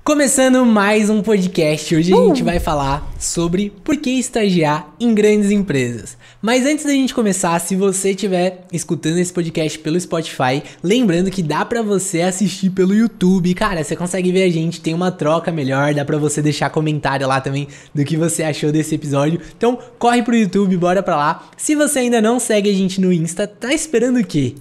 Começando mais um podcast, hoje a gente vai falar sobre por que estagiar em grandes empresas. Mas antes da gente começar, se você estiver escutando esse podcast pelo Spotify, lembrando que dá pra você assistir pelo YouTube, cara, você consegue ver a gente, tem uma troca melhor, dá pra você deixar comentário lá também do que você achou desse episódio. Então corre pro YouTube, bora pra lá. Se você ainda não segue a gente no Insta, tá esperando o quê?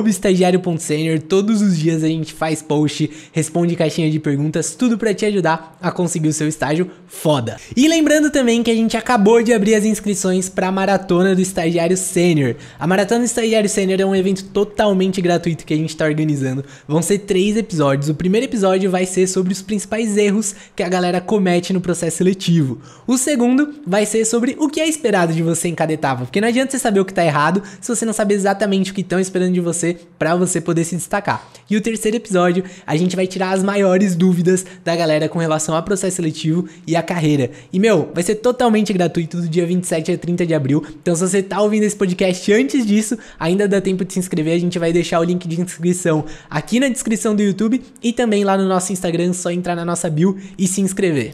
@estagiario.senior, todos os dias a gente faz post, responde caixinha de perguntas, tudo pra te ajudar a conseguir o seu estágio foda. E lembrando também que a gente acabou de abrir as inscrições pra Maratona do Estagiário Sênior. A Maratona do Estagiário Sênior é um evento totalmente gratuito que a gente tá organizando. Vão ser 3 episódios. O primeiro episódio vai ser sobre os principais erros que a galera comete no processo seletivo. O segundo vai ser sobre o que é esperado de você em cada etapa, porque não adianta você saber o que tá errado se você não sabe exatamente o que estão esperando de você pra você poder se destacar. E o terceiro episódio, a gente vai tirar as maiores dúvidas da galera com relação ao processo seletivo e a carreira. E, vai ser totalmente gratuito do dia 27 a 30 de abril. Então, se você tá ouvindo esse podcast antes disso, ainda dá tempo de se inscrever. A gente vai deixar o link de inscrição aqui na descrição do YouTube e também lá no nosso Instagram. Só entrar na nossa bio e se inscrever.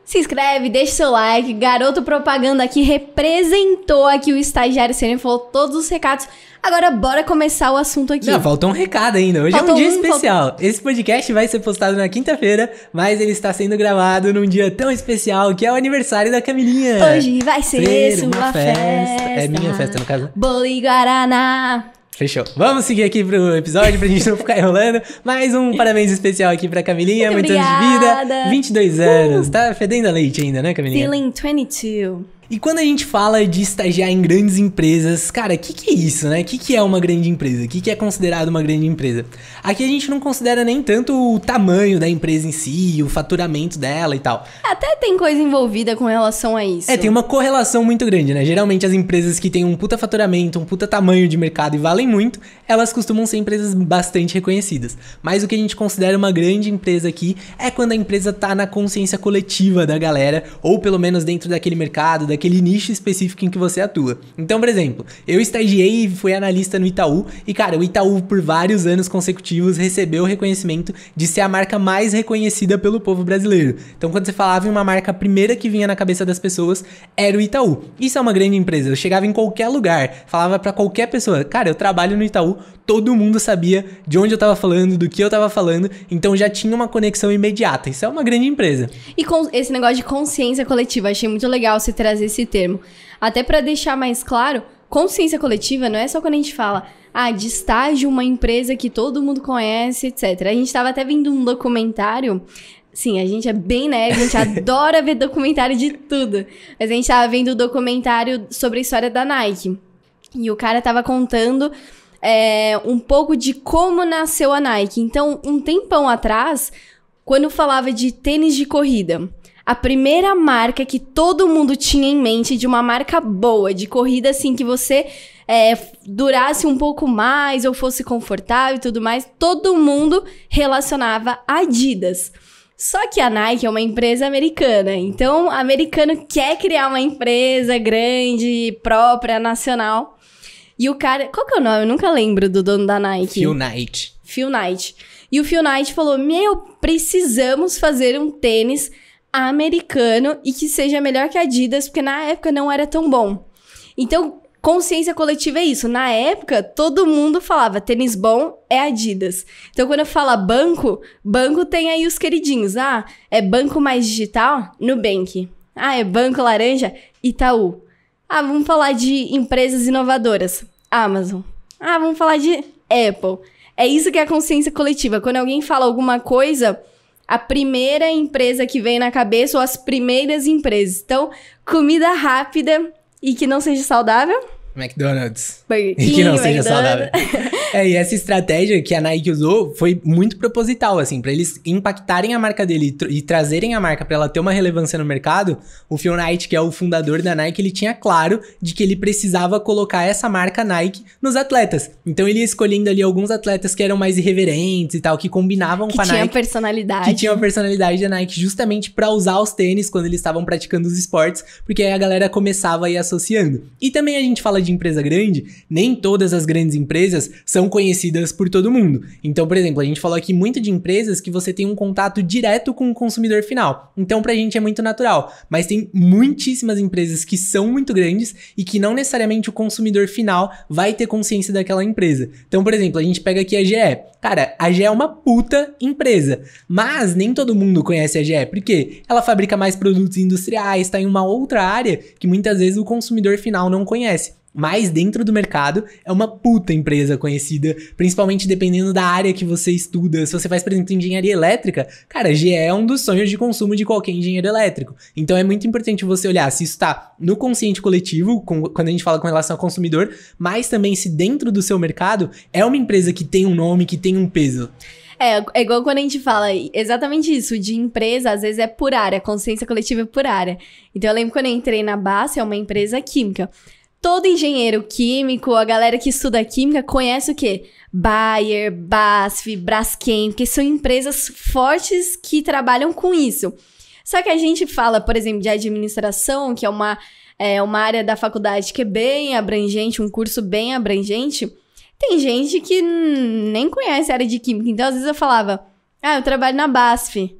Se inscreve, deixa seu like. Garoto Propaganda aqui representou aqui o Estagiário Sênior, falou todos os recados. Agora bora começar o assunto aqui. Não, falta um recado ainda. Hoje é um dia especial. Esse podcast vai ser postado na quinta-feira, mas ele está sendo gravado num dia tão especial que é o aniversário da Camilinha. Hoje vai ser sua festa. É minha festa, no caso. Bolo e Guaraná. Fechou. Vamos seguir aqui pro episódio pra gente não ficar enrolando. Mais um parabéns especial aqui pra Camilinha. Muitos anos de vida. 22 anos. Tá fedendo a leite ainda, né, Camilinha? Feeling 22. E quando a gente fala de estagiar em grandes empresas, cara, o que é isso, né? O que é uma grande empresa? O que é considerado uma grande empresa? Aqui a gente não considera nem tanto o tamanho da empresa em si, o faturamento dela e tal. Até tem coisa envolvida com relação a isso. Tem uma correlação muito grande, né? Geralmente as empresas que têm um puta faturamento, um puta tamanho de mercado e valem muito, elas costumam ser empresas bastante reconhecidas. Mas o que a gente considera uma grande empresa aqui é quando a empresa tá na consciência coletiva da galera, ou pelo menos dentro daquele mercado, daquele nicho específico em que você atua. Então, por exemplo, eu estagiei e fui analista no Itaú, e cara, o Itaú por vários anos consecutivos recebeu o reconhecimento de ser a marca mais reconhecida pelo povo brasileiro. Então, quando você falava em uma marca, a primeira que vinha na cabeça das pessoas era o Itaú. Isso é uma grande empresa. Eu chegava em qualquer lugar, falava pra qualquer pessoa, cara, eu trabalho no Itaú, todo mundo sabia de onde eu tava falando, do que eu tava falando, então já tinha uma conexão imediata. Isso é uma grande empresa. E com esse negócio de consciência coletiva, achei muito legal você trazer esse termo. Até pra deixar mais claro, consciência coletiva não é só quando a gente fala de estágio, uma empresa que todo mundo conhece, etc. A gente tava até vendo um documentário. Sim, a gente é bem nerd, a gente adora ver documentário de tudo. Mas a gente tava vendo um documentário sobre a história da Nike. E o cara tava contando um pouco de como nasceu a Nike. Então, um tempão atrás, quando falava de tênis de corrida, a primeira marca que todo mundo tinha em mente, de uma marca boa, de corrida assim, que você durasse um pouco mais ou fosse confortável e tudo mais, todo mundo relacionava Adidas. Só que a Nike é uma empresa americana, então o americano quer criar uma empresa grande, própria, nacional. E o cara... Qual que é o nome? Eu nunca lembro do dono da Nike. Phil Knight. Phil Knight. E o Phil Knight falou, precisamos fazer um tênis americano e que seja melhor que a Adidas, porque na época não era tão bom. Então, consciência coletiva é isso. Na época, todo mundo falava, tênis bom é Adidas. Então, quando eu falo banco tem aí os queridinhos. É banco mais digital? Nubank. É banco laranja? Itaú. Vamos falar de empresas inovadoras. Amazon. Vamos falar de Apple. É isso que é a consciência coletiva. Quando alguém fala alguma coisa, a primeira empresa que vem na cabeça ou as primeiras empresas. Então, comida rápida e que não seja saudável. McDonald's. Burger King, e que não seja McDonald's. saudável. E essa estratégia que a Nike usou foi muito proposital, assim, pra eles impactarem a marca dele e trazerem a marca pra ela ter uma relevância no mercado. O Phil Knight, que é o fundador da Nike, ele tinha claro de que ele precisava colocar essa marca Nike nos atletas. Então ele ia escolhendo ali alguns atletas que eram mais irreverentes e tal, que combinavam com a Nike. Que tinham a personalidade da Nike justamente pra usar os tênis quando eles estavam praticando os esportes, porque aí a galera começava a ir associando. E também a gente fala fala de empresa grande, nem todas as grandes empresas são conhecidas por todo mundo. Então, por exemplo, a gente falou aqui muito de empresas que você tem um contato direto com o consumidor final. Então, pra gente é muito natural. Mas tem muitíssimas empresas que são muito grandes e que não necessariamente o consumidor final vai ter consciência daquela empresa. Então, por exemplo, a gente pega aqui a GE. Cara, a GE é uma puta empresa, mas nem todo mundo conhece a GE, porque ela fabrica mais produtos industriais, está em uma outra área que muitas vezes o consumidor final não conhece. Mas dentro do mercado é uma puta empresa conhecida, principalmente dependendo da área que você estuda. Se você faz, por exemplo, engenharia elétrica, cara, a GE é um dos sonhos de consumo de qualquer engenheiro elétrico. Então é muito importante você olhar se isso está no consciente coletivo, quando a gente fala com relação ao consumidor, mas também se dentro do seu mercado é uma empresa que tem um nome, que tem um peso. É igual quando a gente fala exatamente isso, de empresa, às vezes é por área, consciência coletiva é por área. Então eu lembro quando eu entrei na BASF, é uma empresa química. Todo engenheiro químico, a galera que estuda química, conhece o quê? Bayer, BASF, Braskem, que são empresas fortes que trabalham com isso. Só que a gente fala, por exemplo, de administração, que é uma área da faculdade que é bem abrangente, um curso bem abrangente. Tem gente que nem conhece a área de química. Então, às vezes eu falava, eu trabalho na BASF.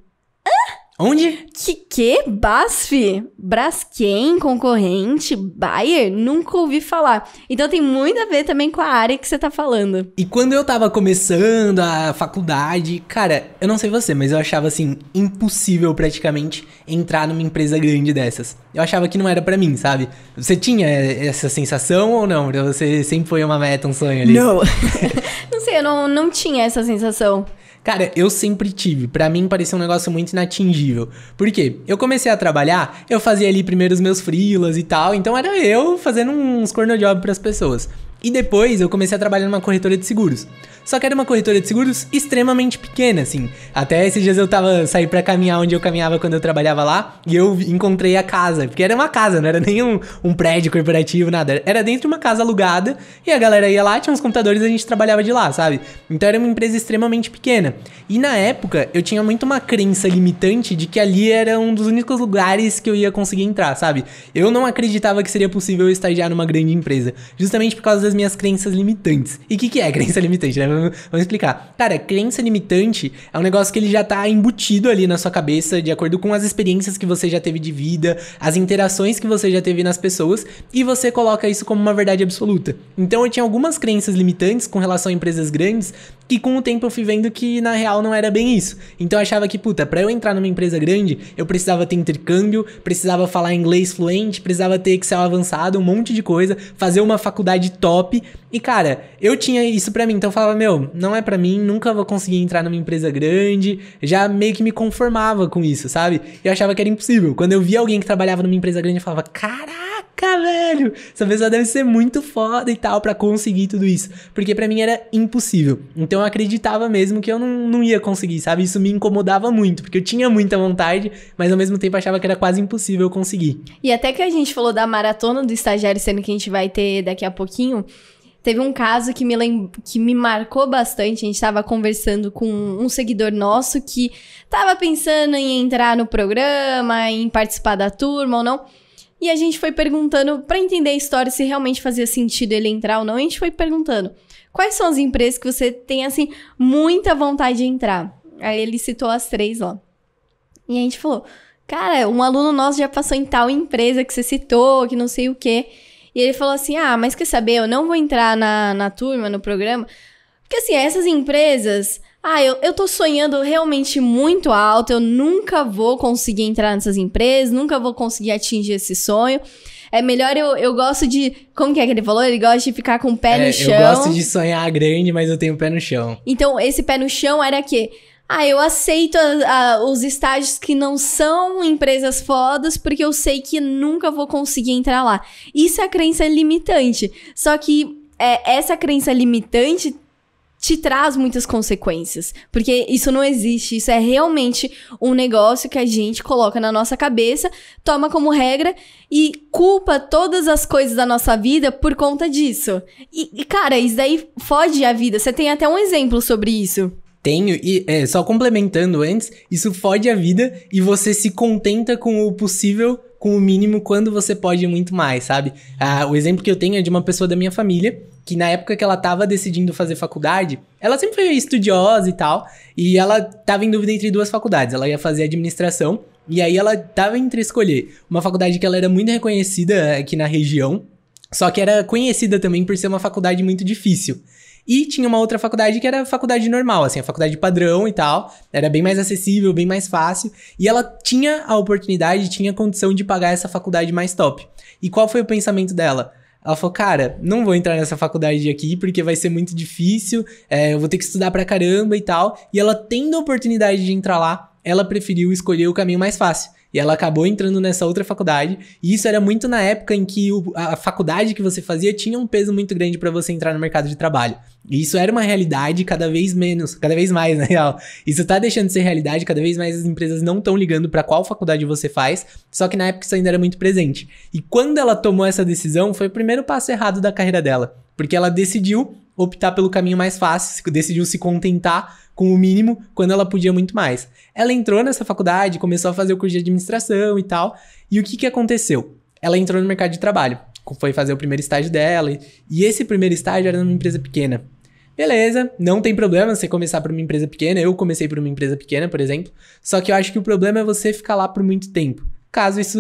Onde? Que? BASF? Braskem, concorrente, Bayer? Nunca ouvi falar. Então tem muito a ver também com a área que você tá falando. E quando eu tava começando a faculdade, cara, eu não sei você, mas eu achava assim, impossível praticamente entrar numa empresa grande dessas. Eu achava que não era pra mim, sabe? Você tinha essa sensação ou não? Você sempre foi uma meta, um sonho ali? Não. Não sei, eu não tinha essa sensação. Cara, eu sempre tive. Pra mim parecia um negócio muito inatingível. Por quê? Eu comecei a trabalhar, eu fazia ali primeiro os meus freelas e tal, então era eu fazendo uns corno job pras pessoas. E depois eu comecei a trabalhar numa corretora de seguros. Só que era uma corretora de seguros extremamente pequena, assim. Até esses dias eu saí pra caminhar onde eu caminhava quando eu trabalhava lá, e eu encontrei a casa. Porque era uma casa, não era nem um prédio corporativo, nada. Era dentro de uma casa alugada, e a galera ia lá, tinha uns computadores e a gente trabalhava de lá, sabe? Então era uma empresa extremamente pequena. E na época, eu tinha muito uma crença limitante de que ali era um dos únicos lugares que eu ia conseguir entrar, sabe? Eu não acreditava que seria possível eu estagiar numa grande empresa. Justamente por causa das minhas crenças limitantes. E o que é crença limitante, né? Vamos explicar. Cara, crença limitante é um negócio que ele já tá embutido ali na sua cabeça, de acordo com as experiências que você já teve de vida, as interações que você já teve nas pessoas, e você coloca isso como uma verdade absoluta. Então eu tinha algumas crenças limitantes com relação a empresas grandes, que com o tempo eu fui vendo que na real não era bem isso. Então eu achava que, pra eu entrar numa empresa grande, eu precisava ter intercâmbio, precisava falar inglês fluente, precisava ter Excel avançado, um monte de coisa, fazer uma faculdade top. E cara, eu tinha isso pra mim, então eu falava, não é pra mim, nunca vou conseguir entrar numa empresa grande. Já meio que me conformava com isso, sabe? Eu achava que era impossível. Quando eu via alguém que trabalhava numa empresa grande, eu falava, caraca, velho, essa pessoa deve ser muito foda e tal pra conseguir tudo isso. Porque pra mim era impossível. Então eu acreditava mesmo que eu não ia conseguir, sabe? Isso me incomodava muito, porque eu tinha muita vontade, mas ao mesmo tempo achava que era quase impossível eu conseguir. E até que a gente falou da maratona do estagiário, sendo que a gente vai ter daqui a pouquinho, teve um caso que me marcou bastante. A gente tava conversando com um seguidor nosso que tava pensando em entrar no programa, em participar da turma ou não. E a gente foi perguntando, pra entender a história, se realmente fazia sentido ele entrar ou não. A gente foi perguntando, quais são as empresas que você tem, assim, muita vontade de entrar? Aí ele citou as 3 lá. E a gente falou, cara, um aluno nosso já passou em tal empresa que você citou, que não sei o quê. E ele falou assim, mas quer saber, eu não vou entrar na turma, no programa, porque assim, essas empresas, eu tô sonhando realmente muito alto, eu nunca vou conseguir entrar nessas empresas, nunca vou conseguir atingir esse sonho. É melhor eu gosto de, como que é que ele falou? Ele gosta de ficar com o pé no chão. Eu gosto de sonhar grande, mas eu tenho o pé no chão. Então, esse pé no chão era quê? Eu aceito os estágios que não são empresas fodas, porque eu sei que nunca vou conseguir entrar lá. Isso é a crença limitante. Só que essa crença limitante te traz muitas consequências. Porque isso não existe. Isso é realmente um negócio que a gente coloca na nossa cabeça, toma como regra e culpa todas as coisas da nossa vida por conta disso. E cara, isso daí fode a vida. Você tem até um exemplo sobre isso. Tenho, e só complementando antes, isso fode a vida e você se contenta com o possível com o mínimo quando você pode muito mais, sabe? O exemplo que eu tenho é de uma pessoa da minha família, que na época que ela tava decidindo fazer faculdade, ela sempre foi estudiosa e tal, e ela tava em dúvida entre 2 faculdades. Ela ia fazer administração, e aí ela tava entre escolher uma faculdade que ela era muito reconhecida aqui na região, só que era conhecida também por ser uma faculdade muito difícil. E tinha uma outra faculdade que era a faculdade normal, assim, a faculdade padrão e tal. Era bem mais acessível, bem mais fácil. E ela tinha a oportunidade, tinha a condição de pagar essa faculdade mais top. E qual foi o pensamento dela? Ela falou, cara, não vou entrar nessa faculdade aqui porque vai ser muito difícil, eu vou ter que estudar pra caramba e tal. E ela tendo a oportunidade de entrar lá, ela preferiu escolher o caminho mais fácil. E ela acabou entrando nessa outra faculdade. E isso era muito na época em que a faculdade que você fazia tinha um peso muito grande pra você entrar no mercado de trabalho. E isso era uma realidade cada vez mais, na real. Isso tá deixando de ser realidade, cada vez mais as empresas não estão ligando pra qual faculdade você faz, só que na época isso ainda era muito presente. E quando ela tomou essa decisão, foi o primeiro passo errado da carreira dela. Porque ela decidiu optar pelo caminho mais fácil, decidiu se contentar com o mínimo quando ela podia muito mais. Ela entrou nessa faculdade, começou a fazer o curso de administração e tal, e o que aconteceu? Ela entrou no mercado de trabalho, foi fazer o primeiro estágio dela, e esse primeiro estágio era numa empresa pequena. Beleza, não tem problema você começar por uma empresa pequena, eu comecei por uma empresa pequena, por exemplo, só que eu acho que o problema é você ficar lá por muito tempo, caso isso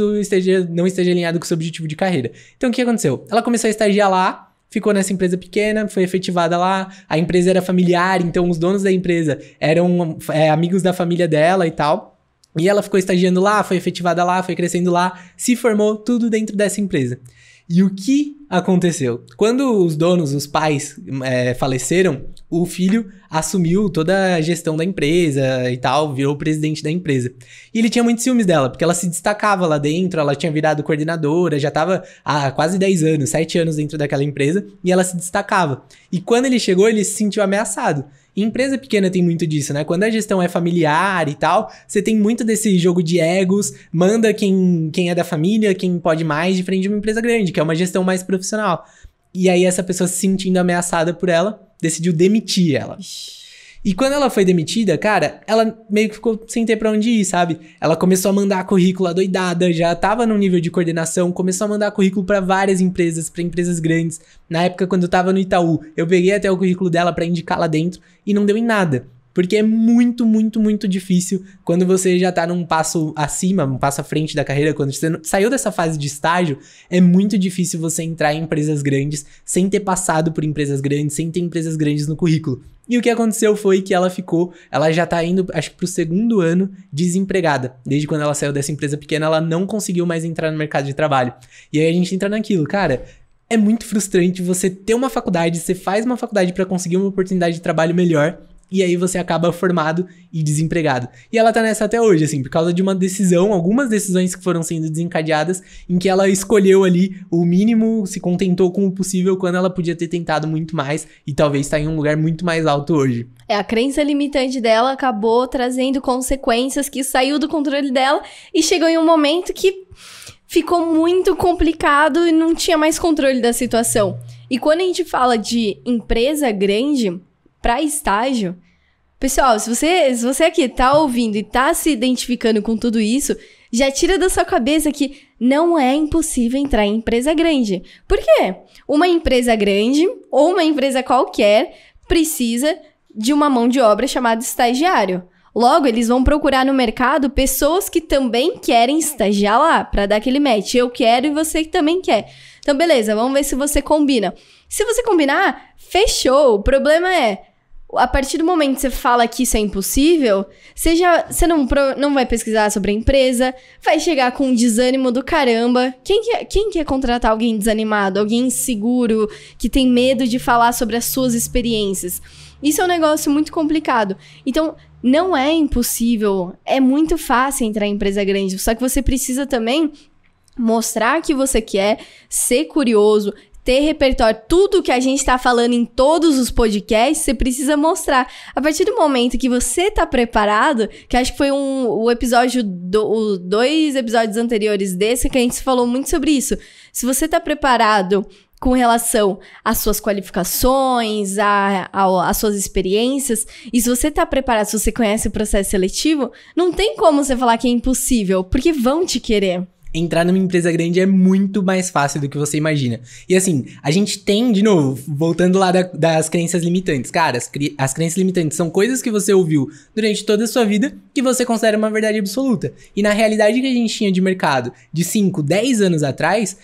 não esteja alinhado com o seu objetivo de carreira. Então o que aconteceu? Ela começou a estagiar lá, ficou nessa empresa pequena, foi efetivada lá, a empresa era familiar, então os donos da empresa eram amigos da família dela e tal, e ela ficou estagiando lá, foi efetivada lá, foi crescendo lá, se formou tudo dentro dessa empresa. E o que aconteceu? Quando os donos, os pais faleceram, o filho assumiu toda a gestão da empresa e tal, virou o presidente da empresa. E ele tinha muitos ciúmes dela, porque ela se destacava lá dentro, ela tinha virado coordenadora, já estava há quase 10 anos, 7 anos dentro daquela empresa, e ela se destacava. E quando ele chegou, ele se sentiu ameaçado. E empresa pequena tem muito disso, né? Quando a gestão é familiar e tal, você tem muito desse jogo de egos, manda quem é da família, quem pode mais, diferente de uma empresa grande, que é uma gestão mais profissional. E aí essa pessoa se sentindo ameaçada por ela, decidiu demitir ela. E quando ela foi demitida, cara, ela meio que ficou sem ter pra onde ir, sabe? Ela começou a mandar currículo adoidada, já tava no nível de coordenação, começou a mandar currículo pra várias empresas, pra empresas grandes. Na época, quando eu tava no Itaú, eu peguei até o currículo dela pra indicar lá dentro e não deu em nada. Porque é muito, muito, muito difícil quando você já tá num passo acima, um passo à frente da carreira, quando você saiu dessa fase de estágio, é muito difícil você entrar em empresas grandes sem ter passado por empresas grandes, sem ter empresas grandes no currículo. E o que aconteceu foi que ela já tá indo, acho que pro 2º ano, desempregada. Desde quando ela saiu dessa empresa pequena, ela não conseguiu mais entrar no mercado de trabalho. E aí a gente entra naquilo, cara, é muito frustrante você ter uma faculdade, você faz uma faculdade pra conseguir uma oportunidade de trabalho melhor, e aí você acaba formado e desempregado. E ela tá nessa até hoje, assim, por causa de uma decisão, algumas decisões que foram sendo desencadeadas, em que ela escolheu ali o mínimo, se contentou com o possível, quando ela podia ter tentado muito mais, e talvez tá em um lugar muito mais alto hoje. A crença limitante dela acabou trazendo consequências que saiu do controle dela, e chegou em um momento que ficou muito complicado e não tinha mais controle da situação. E quando a gente fala de empresa grande para estágio, pessoal, se você aqui tá ouvindo e tá se identificando com tudo isso, já tira da sua cabeça que não é impossível entrar em empresa grande. Por quê? Uma empresa grande ou uma empresa qualquer precisa de uma mão de obra chamada estagiário. Logo, eles vão procurar no mercado pessoas que também querem estagiar lá, para dar aquele match. Eu quero e você também quer. Então, beleza, vamos ver se você combina. Se você combinar, fechou. O problema é, a partir do momento que você fala que isso é impossível, você não vai pesquisar sobre a empresa, vai chegar com um desânimo do caramba. Quem quer contratar alguém desanimado, alguém inseguro, que tem medo de falar sobre as suas experiências? Isso é um negócio muito complicado. Então, não é impossível, é muito fácil entrar em empresa grande, só que você precisa também mostrar que você quer, ser curioso, ter repertório, tudo que a gente tá falando em todos os podcasts, você precisa mostrar. A partir do momento que você tá preparado, que acho que foi o episódio, os 2 episódios anteriores desse, que a gente falou muito sobre isso. Se você tá preparado com relação às suas qualificações, às suas experiências, e se você tá preparado, se você conhece o processo seletivo, não tem como você falar que é impossível, porque vão te querer. entrar numa empresa grande é muito mais fácil do que você imagina. E assim, a gente tem, de novo, voltando lá das crenças limitantes. Cara, as crenças limitantes são coisas que você ouviu durante toda a sua vida que você considera uma verdade absoluta. E na realidade que a gente tinha de mercado de 5, 10 anos atrás,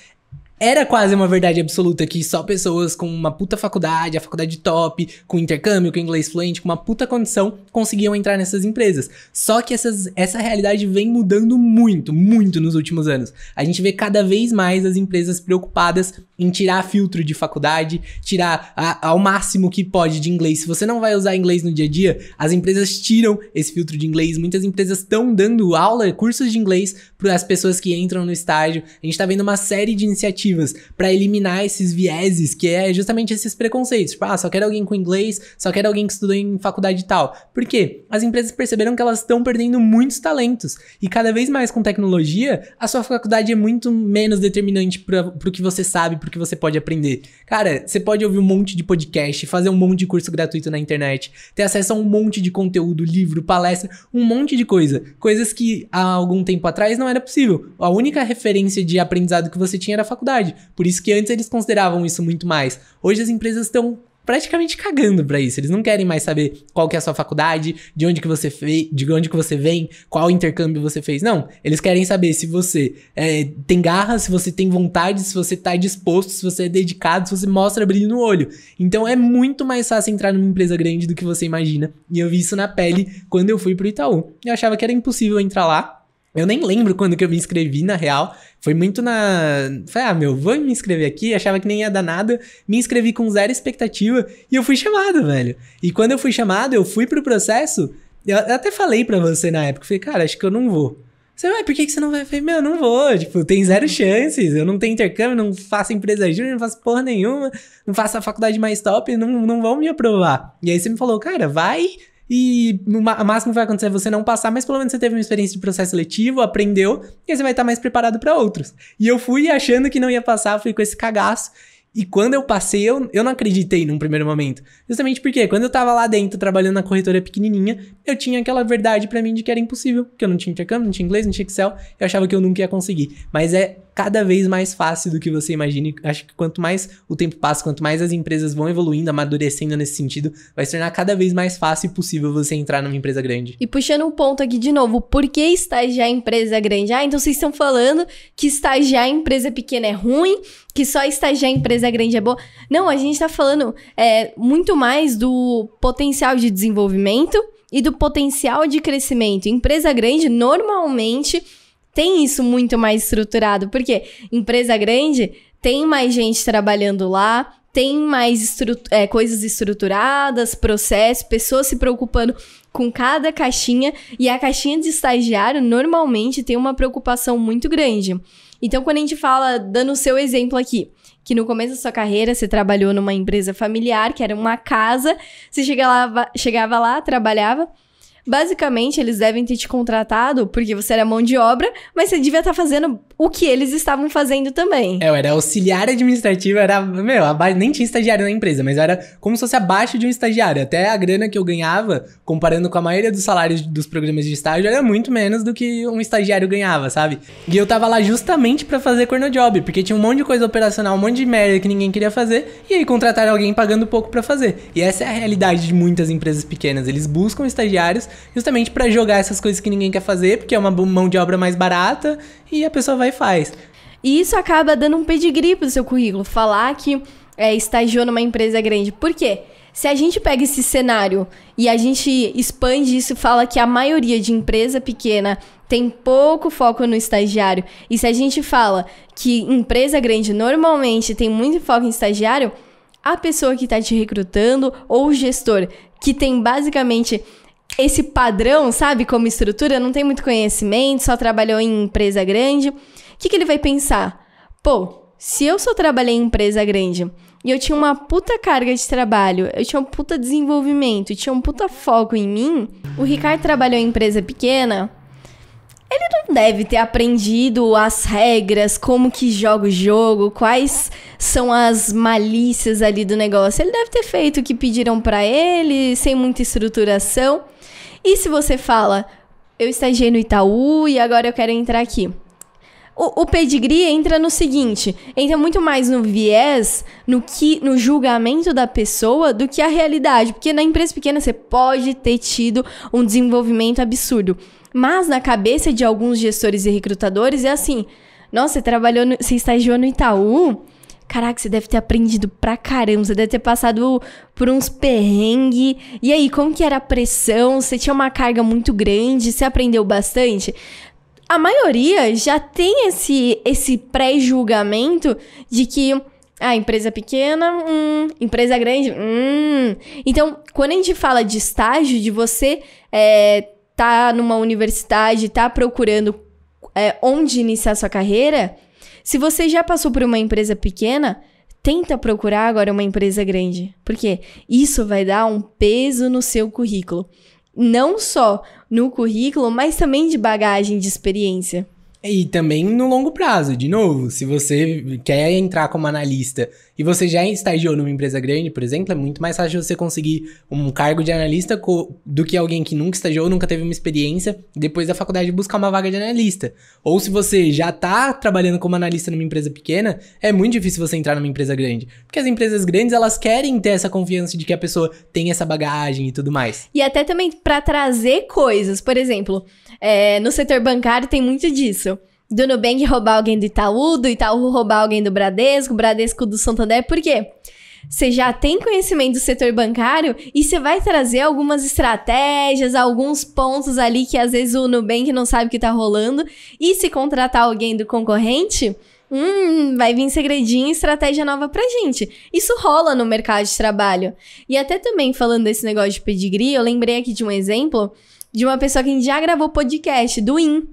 era quase uma verdade absoluta que só pessoas com uma puta faculdade, a faculdade top, com intercâmbio, com inglês fluente, com uma puta condição, conseguiam entrar nessas empresas. Só que essa realidade vem mudando muito, muito nos últimos anos. A gente vê cada vez mais as empresas preocupadas em tirar filtro de faculdade, tirar ao máximo que pode de inglês. Se você não vai usar inglês no dia a dia, as empresas tiram esse filtro de inglês. Muitas empresas estão dando aula, cursos de inglês para as pessoas que entram no estágio. A gente tá vendo uma série de iniciativas para eliminar esses vieses, que é justamente esses preconceitos. Tipo, só quero alguém com inglês, só quero alguém que estudou em faculdade e tal. Por quê? As empresas perceberam que elas estão perdendo muitos talentos. E cada vez mais com tecnologia, a sua faculdade é muito menos determinante pro que você sabe, pro que você pode aprender. Cara, você pode ouvir um monte de podcast, fazer um monte de curso gratuito na internet, ter acesso a um monte de conteúdo, livro, palestra, um monte de coisa. Coisas que há algum tempo atrás não era possível. A única referência de aprendizado que você tinha era a faculdade. Por isso que antes eles consideravam isso muito mais. Hoje as empresas estão praticamente cagando pra isso. Eles não querem mais saber qual que é a sua faculdade, de onde que você vem, qual intercâmbio você fez. Não, eles querem saber se você tem garra, se você tem vontade, se você tá disposto, se você é dedicado, se você mostra brilho no olho. Então é muito mais fácil entrar numa empresa grande do que você imagina. E eu vi isso na pele quando eu fui pro Itaú. Eu achava que era impossível entrar lá. Eu nem lembro quando que eu me inscrevi, na real. Foi muito Falei, vou me inscrever aqui. Achava que nem ia dar nada. Me inscrevi com zero expectativa e eu fui chamado, velho. E quando eu fui chamado, eu fui pro processo. Eu até falei pra você na época. Falei, cara, acho que eu não vou. Você vai, por que você não vai? Eu falei, eu não vou. Tipo, tem zero chances. Eu não tenho intercâmbio, não faço empresa júnior, não faço porra nenhuma. Não faço a faculdade mais top, não vão me aprovar. E aí você me falou, cara, vai... E o máximo que vai acontecer é você não passar, mas pelo menos você teve uma experiência de processo seletivo, aprendeu, e aí você vai estar mais preparado para outros. E eu fui achando que não ia passar, fui com esse cagaço. E quando eu passei, eu não acreditei num primeiro momento. Justamente porque quando eu tava lá dentro, trabalhando na corretora pequenininha, eu tinha aquela verdade pra mim de que era impossível. Que eu não tinha intercâmbio, não tinha inglês, não tinha Excel. Eu achava que eu nunca ia conseguir. Mas é cada vez mais fácil do que você imagina. Acho que quanto mais o tempo passa, quanto mais as empresas vão evoluindo, amadurecendo nesse sentido, vai se tornar cada vez mais fácil e possível você entrar numa empresa grande. E puxando um ponto aqui de novo, por que estagiar em empresa grande? Então vocês estão falando que estagiar em empresa pequena é ruim, que só estagiar em empresa grande é boa. Não, a gente tá falando muito mais do potencial de desenvolvimento e do potencial de crescimento. Empresa grande, normalmente, tem isso muito mais estruturado. Porque empresa grande tem mais gente trabalhando lá, tem mais coisas estruturadas, processos, pessoas se preocupando com cada caixinha. E a caixinha de estagiário, normalmente, tem uma preocupação muito grande. Então, quando a gente fala, dando o seu exemplo aqui, que no começo da sua carreira você trabalhou numa empresa familiar, que era uma casa, você chegava lá, trabalhava. Basicamente, eles devem ter te contratado porque você era mão de obra, mas você devia estar fazendo o que eles estavam fazendo também. Eu era auxiliar administrativo, nem tinha estagiário na empresa, mas eu era como se fosse abaixo de um estagiário. Até a grana que eu ganhava, comparando com a maioria dos salários dos programas de estágio, era muito menos do que um estagiário ganhava, sabe? E eu tava lá justamente pra fazer cornojob, porque tinha um monte de coisa operacional, um monte de merda que ninguém queria fazer, e aí contrataram alguém pagando pouco pra fazer. E essa é a realidade de muitas empresas pequenas. Eles buscam estagiários justamente pra jogar essas coisas que ninguém quer fazer, porque é uma mão de obra mais barata, e a pessoa vai e faz. E isso acaba dando um pedigree pro seu currículo, falar que estagiou numa empresa grande. Por quê? Se a gente pega esse cenário e a gente expande isso e fala que a maioria de empresa pequena tem pouco foco no estagiário, e se a gente fala que empresa grande normalmente tem muito foco em estagiário, a pessoa que está te recrutando ou o gestor que tem basicamente esse padrão, sabe, como estrutura, não tem muito conhecimento, só trabalhou em empresa grande, o que ele vai pensar? Pô, se eu só trabalhei em empresa grande e eu tinha uma puta carga de trabalho, eu tinha um puta desenvolvimento, tinha um puta foco em mim, o Ricardo trabalhou em empresa pequena, ele não deve ter aprendido as regras, como que joga o jogo, quais são as malícias ali do negócio. Ele deve ter feito o que pediram pra ele, sem muita estruturação. E se você fala, eu estagiei no Itaú e agora eu quero entrar aqui. O pedigree entra no seguinte, entra muito mais no viés, no julgamento da pessoa do que a realidade. Porque na empresa pequena você pode ter tido um desenvolvimento absurdo. Mas na cabeça de alguns gestores e recrutadores é assim, nossa, você estagiou no Itaú? Caraca, você deve ter aprendido pra caramba, você deve ter passado por uns perrengues. E aí, como que era a pressão? Você tinha uma carga muito grande, você aprendeu bastante? A maioria já tem esse pré-julgamento de que empresa pequena, empresa grande, Então, quando a gente fala de estágio, de você tá numa universidade, tá procurando onde iniciar sua carreira, se você já passou por uma empresa pequena, tenta procurar agora uma empresa grande. Porque isso vai dar um peso no seu currículo. Não só no currículo, mas também de bagagem, de experiência. E também no longo prazo, de novo, se você quer entrar como analista e você já estagiou numa empresa grande, por exemplo, é muito mais fácil você conseguir um cargo de analista do que alguém que nunca estagiou, nunca teve uma experiência, depois da faculdade buscar uma vaga de analista. Ou se você já tá trabalhando como analista numa empresa pequena, é muito difícil você entrar numa empresa grande. Porque as empresas grandes, elas querem ter essa confiança de que a pessoa tem essa bagagem e tudo mais. E até também para trazer coisas, por exemplo, no setor bancário tem muito disso. Do Nubank roubar alguém do Itaú roubar alguém do Bradesco do Santander. Por quê? Você já tem conhecimento do setor bancário e você vai trazer algumas estratégias, alguns pontos ali que às vezes o Nubank não sabe o que tá rolando. E se contratar alguém do concorrente, vai vir segredinho, estratégia nova pra gente. Isso rola no mercado de trabalho. E até também falando desse negócio de pedigree, eu lembrei aqui de um exemplo de uma pessoa que a gente já gravou podcast, do IN.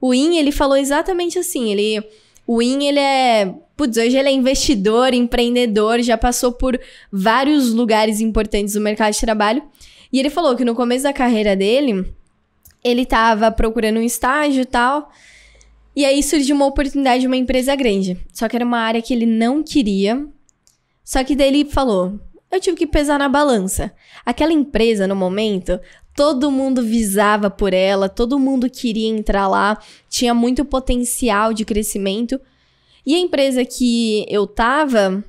O IN, ele falou exatamente assim, o IN, hoje ele é investidor, empreendedor, já passou por vários lugares importantes do mercado de trabalho, e ele falou que no começo da carreira dele, ele tava procurando um estágio e tal, e aí surgiu uma oportunidade de uma empresa grande, só que era uma área que ele não queria, só que daí ele falou, eu tive que pesar na balança. Aquela empresa, no momento, todo mundo visava por ela, todo mundo queria entrar lá, tinha muito potencial de crescimento. E a empresa que eu tava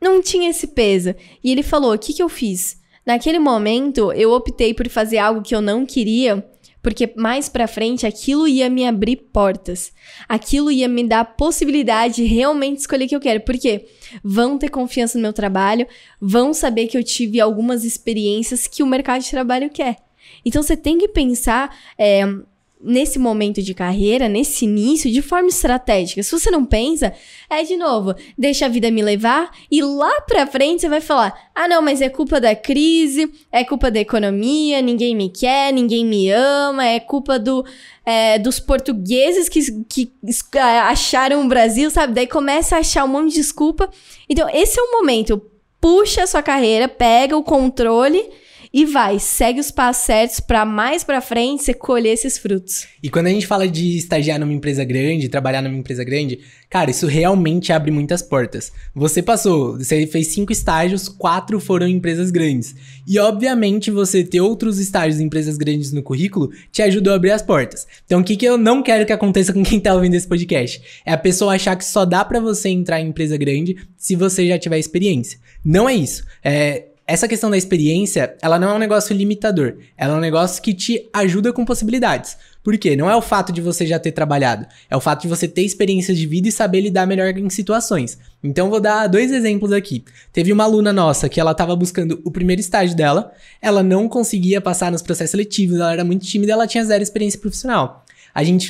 não tinha esse peso. E ele falou, o que eu fiz? Naquele momento, eu optei por fazer algo que eu não queria, porque mais pra frente aquilo ia me abrir portas. Aquilo ia me dar a possibilidade de realmente escolher o que eu quero. Por quê? Vão ter confiança no meu trabalho, vão saber que eu tive algumas experiências que o mercado de trabalho quer. Então, você tem que pensar nesse momento de carreira, nesse início, de forma estratégica. Se você não pensa, de novo, deixa a vida me levar e lá pra frente você vai falar, não, mas é culpa da crise, é culpa da economia, ninguém me quer, ninguém me ama, é culpa dos portugueses que acharam o Brasil, sabe? Daí começa a achar um monte de desculpa. Então, esse é o momento. Puxa a sua carreira, pega o controle e segue os passos certos pra mais pra frente você colher esses frutos. E quando a gente fala de estagiar numa empresa grande, trabalhar numa empresa grande, cara, isso realmente abre muitas portas. Você fez 5 estágios, 4 foram em empresas grandes. E obviamente você ter outros estágios em empresas grandes no currículo te ajudou a abrir as portas. Então o que eu não quero que aconteça com quem tá ouvindo esse podcast? É a pessoa achar que só dá pra você entrar em empresa grande se você já tiver experiência. Não é isso. Essa questão da experiência, ela não é um negócio limitador. Ela é um negócio que te ajuda com possibilidades. Por quê? Não é o fato de você já ter trabalhado. É o fato de você ter experiências de vida e saber lidar melhor em situações. Então, vou dar 2 exemplos aqui. Teve uma aluna nossa que ela estava buscando o primeiro estágio dela. Ela não conseguia passar nos processos seletivos. Ela era muito tímida, ela tinha 0 experiência profissional.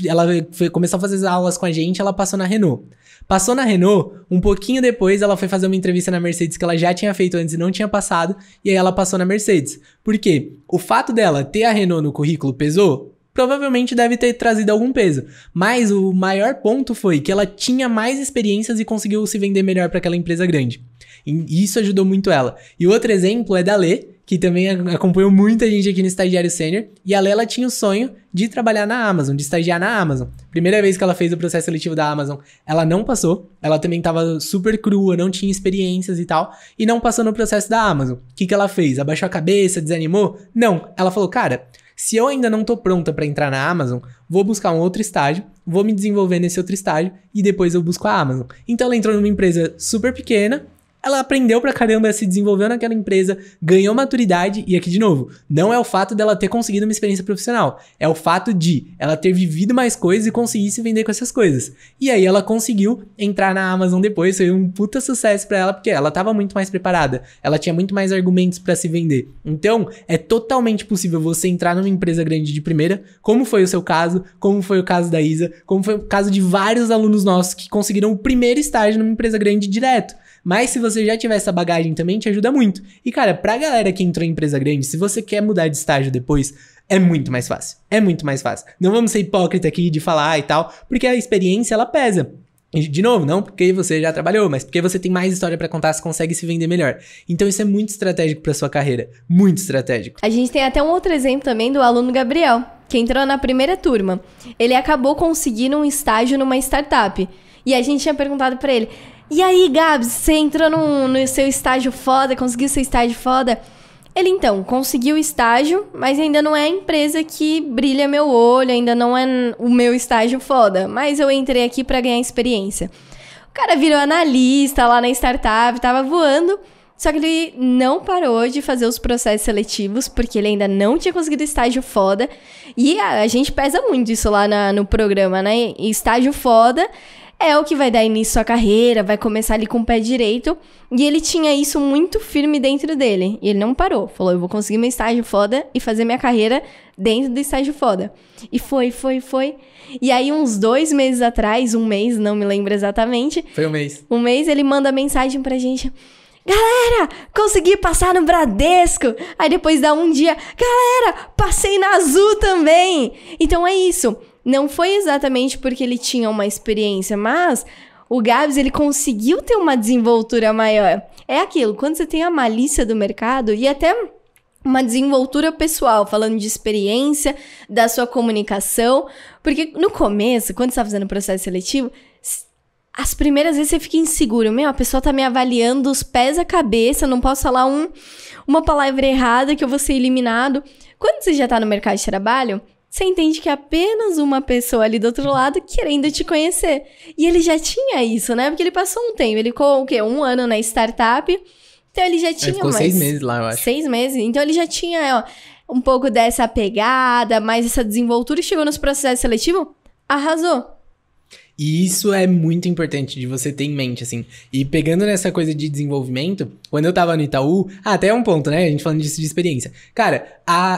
Ela começou a fazer as aulas com a gente, ela passou na Renault. Passou na Renault, um pouquinho depois ela foi fazer uma entrevista na Mercedes que ela já tinha feito antes e não tinha passado, e aí ela passou na Mercedes. Por quê? O fato dela ter a Renault no currículo pesou? Provavelmente deve ter trazido algum peso, mas o maior ponto foi que ela tinha mais experiências e conseguiu se vender melhor para aquela empresa grande. E isso ajudou muito ela. E outro exemplo é da Lê, que também acompanhou muita gente aqui no Estagiário Sênior, e a Lê, ela tinha o sonho de trabalhar na Amazon, de estagiar na Amazon. Primeira vez que ela fez o processo seletivo da Amazon, ela não passou, ela também tava super crua, não tinha experiências e tal, e não passou no processo da Amazon. O que ela fez? Abaixou a cabeça, desanimou? Não, ela falou, cara, se eu ainda não tô pronta pra entrar na Amazon, vou buscar um outro estágio, vou me desenvolver nesse outro estágio e depois eu busco a Amazon. Então ela entrou numa empresa super pequena, ela aprendeu pra caramba, se desenvolveu naquela empresa, ganhou maturidade, e aqui de novo, não é o fato dela ter conseguido uma experiência profissional, é o fato de ela ter vivido mais coisas e conseguir se vender com essas coisas. E aí ela conseguiu entrar na Amazon depois, foi um puta sucesso pra ela, porque ela tava muito mais preparada, ela tinha muito mais argumentos pra se vender. Então, é totalmente possível você entrar numa empresa grande de primeira, como foi o seu caso, como foi o caso da Isa, como foi o caso de vários alunos nossos que conseguiram o primeiro estágio numa empresa grande direto. Mas se você já tiver essa bagagem também, te ajuda muito. E cara, pra galera que entrou em empresa grande, se você quer mudar de estágio depois, é muito mais fácil. É muito mais fácil. Não vamos ser hipócrita aqui de falar e tal, porque a experiência, ela pesa. E, de novo, não porque você já trabalhou, mas porque você tem mais história pra contar, você consegue se vender melhor. Então isso é muito estratégico pra sua carreira. Muito estratégico. A gente tem até um outro exemplo também do aluno Gabriel, que entrou na primeira turma. Ele acabou conseguindo um estágio numa startup. E a gente tinha perguntado pra ele... E aí, Gabs, você entrou no seu estágio foda, conseguiu seu estágio foda? Ele, então, conseguiu o estágio, mas ainda não é a empresa que brilha meu olho, ainda não é o meu estágio foda. Mas eu entrei aqui pra ganhar experiência. O cara virou analista lá na startup, tava voando, só que ele não parou de fazer os processos seletivos, porque ele ainda não tinha conseguido estágio foda. E a gente pesa muito isso lá no programa, né? E estágio foda... é o que vai dar início à carreira, vai começar ali com o pé direito. E ele tinha isso muito firme dentro dele. E ele não parou. Falou, eu vou conseguir meu estágio foda e fazer minha carreira dentro do estágio foda. E foi. E aí, uns 2 meses atrás, 1 mês, não me lembro exatamente. Foi 1 mês. 1 mês, ele manda mensagem pra gente. Galera, consegui passar no Bradesco. Aí depois dá um dia, galera, passei na Azul também. Então é isso. Não foi exatamente porque ele tinha uma experiência, mas o Gabs, ele conseguiu ter uma desenvoltura maior. É aquilo, quando você tem a malícia do mercado e até uma desenvoltura pessoal, falando de experiência, da sua comunicação, porque no começo, quando você tá fazendo o processo seletivo, as primeiras vezes você fica inseguro. A pessoa tá me avaliando dos pés à cabeça, não posso falar uma palavra errada que eu vou ser eliminado. Quando você já tá no mercado de trabalho... você entende que é apenas uma pessoa ali do outro lado querendo te conhecer. E ele já tinha isso, né? Porque ele passou um tempo. Ele ficou, o quê? 1 ano na startup. Então, ele já tinha ficou 6 meses lá, eu acho. 6 meses. Então, ele já tinha um pouco dessa pegada, mais essa desenvoltura. E chegou nos processos seletivos, arrasou. E isso é muito importante de você ter em mente, assim. E pegando nessa coisa de desenvolvimento, quando eu tava no Itaú... até um ponto, né? A gente falando disso de experiência. Cara,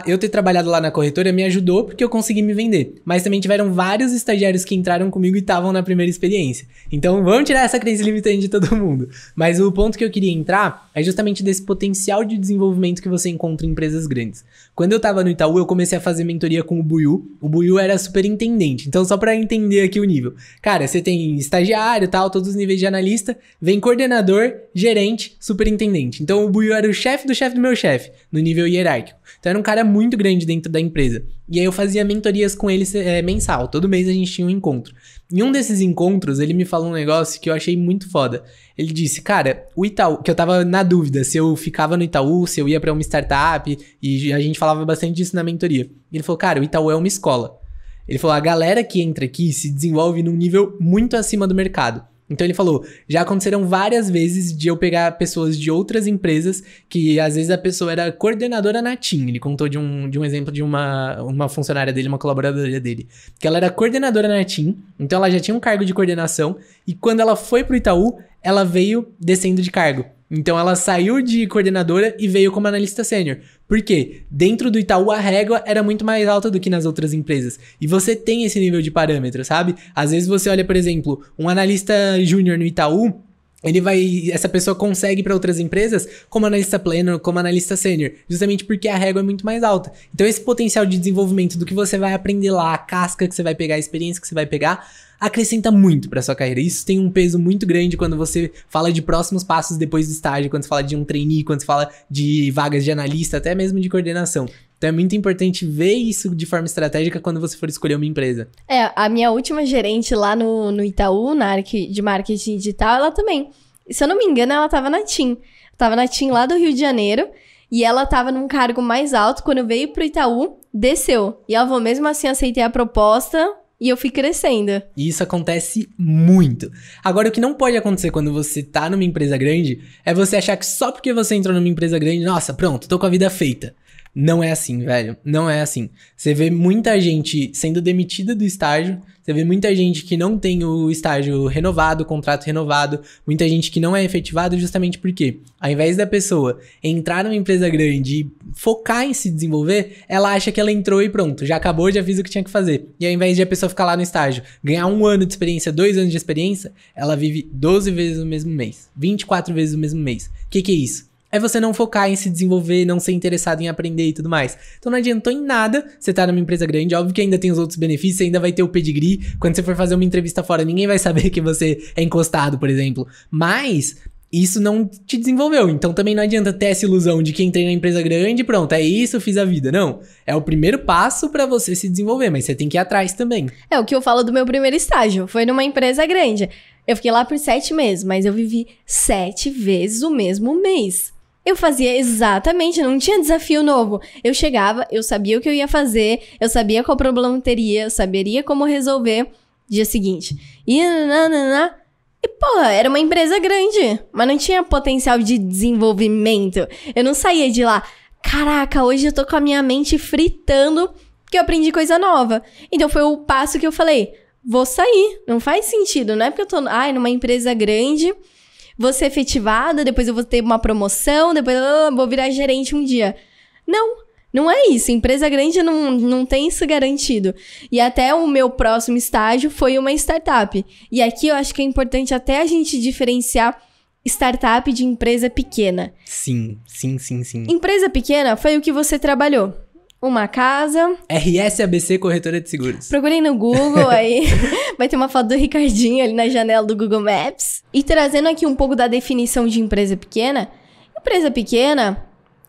eu ter trabalhado lá na corretora me ajudou porque eu consegui me vender. Mas também tiveram vários estagiários que entraram comigo e estavam na primeira experiência. Então, vamos tirar essa crença limitante de todo mundo. Mas o ponto que eu queria entrar é justamente desse potencial de desenvolvimento que você encontra em empresas grandes. Quando eu tava no Itaú, eu comecei a fazer mentoria com o Buiu. O Buiu era superintendente. Então, só pra entender aqui o nível. Cara, você tem estagiário e tal, todos os níveis de analista, vem coordenador, gerente, superintendente. Então o Buiu era o chefe do meu chefe, no nível hierárquico. Então era um cara muito grande dentro da empresa. E aí eu fazia mentorias com ele mensal, todo mês a gente tinha um encontro. Em um desses encontros, ele me falou um negócio que eu achei muito foda. Ele disse, cara, o Itaú, que eu tava na dúvida se eu ficava no Itaú, se eu ia pra uma startup, e a gente falava bastante disso na mentoria. Ele falou, cara, o Itaú é uma escola. Ele falou, a galera que entra aqui se desenvolve num nível muito acima do mercado. Então ele falou, já aconteceram várias vezes de eu pegar pessoas de outras empresas que às vezes a pessoa era coordenadora na TIM. Ele contou de um exemplo de uma funcionária dele, uma colaboradora dele. Que ela era coordenadora na TIM, então ela já tinha um cargo de coordenação. E quando ela foi pro Itaú, ela veio descendo de cargo. Então ela saiu de coordenadora e veio como analista sênior. Por quê? Dentro do Itaú a régua era muito mais alta do que nas outras empresas. E você tem esse nível de parâmetro, sabe? Às vezes você olha, por exemplo, um analista júnior no Itaú, essa pessoa consegue para outras empresas como analista pleno, como analista sênior, justamente porque a régua é muito mais alta. Então esse potencial de desenvolvimento do que você vai aprender lá, a casca que você vai pegar, a experiência que você vai pegar, acrescenta muito pra sua carreira. Isso tem um peso muito grande quando você fala de próximos passos depois do estágio, quando você fala de um trainee, quando você fala de vagas de analista, até mesmo de coordenação. Então é muito importante ver isso de forma estratégica quando você for escolher uma empresa. A minha última gerente lá no Itaú, na área de marketing digital, ela também, se eu não me engano, ela tava na TIM. Tava na TIM lá do Rio de Janeiro. E ela tava num cargo mais alto. Quando veio pro Itaú, desceu. E ela falou, mesmo assim, aceitei a proposta, e eu fui crescendo. E isso acontece muito. Agora, o que não pode acontecer quando você tá numa empresa grande é você achar que só porque você entrou numa empresa grande, nossa, pronto, tô com a vida feita. Não é assim, velho. Não é assim. Você vê muita gente sendo demitida do estágio, você vê muita gente que não tem o estágio renovado, o contrato renovado, muita gente que não é efetivado justamente porque, ao invés da pessoa entrar numa empresa grande e focar em se desenvolver, ela acha que ela entrou e pronto, já acabou, já fiz o que tinha que fazer. E ao invés de a pessoa ficar lá no estágio, ganhar 1 ano de experiência, 2 anos de experiência, ela vive 12 vezes no mesmo mês, 24 vezes no mesmo mês. O que é isso? É você não focar em se desenvolver, não ser interessado em aprender e tudo mais. Então não adiantou em nada você tá numa empresa grande. Óbvio que ainda tem os outros benefícios, você ainda vai ter o pedigree. Quando você for fazer uma entrevista fora, ninguém vai saber que você é encostado, por exemplo. Mas isso não te desenvolveu. Então também não adianta ter essa ilusão de que entrei na empresa grande e pronto, é isso, fiz a vida. Não. É o primeiro passo pra você se desenvolver, mas você tem que ir atrás também. É o que eu falo do meu primeiro estágio. Foi numa empresa grande. Eu fiquei lá por 7 meses, mas eu vivi 7 vezes o mesmo mês. Eu fazia exatamente, não tinha desafio novo. Eu chegava, eu sabia o que eu ia fazer, eu sabia qual problema teria, eu saberia como resolver. Dia seguinte. E pô, era uma empresa grande, mas não tinha potencial de desenvolvimento. Eu não saía de lá, caraca, hoje eu tô com a minha mente fritando porque eu aprendi coisa nova. Então foi o passo que eu falei, vou sair, não faz sentido, não é porque eu tô numa empresa grande... Vou ser efetivada, depois eu vou ter uma promoção, depois eu vou virar gerente um dia. Não é isso. Empresa grande não tem isso garantido. E até o meu próximo estágio foi uma startup. E aqui eu acho que é importante até a gente diferenciar startup de empresa pequena. Sim. Empresa pequena foi o que você trabalhou. Uma casa... RS ABC Corretora de Seguros. Procurei no Google, aí vai ter uma foto do Ricardinho ali na janela do Google Maps. E trazendo aqui um pouco da definição de empresa pequena. Empresa pequena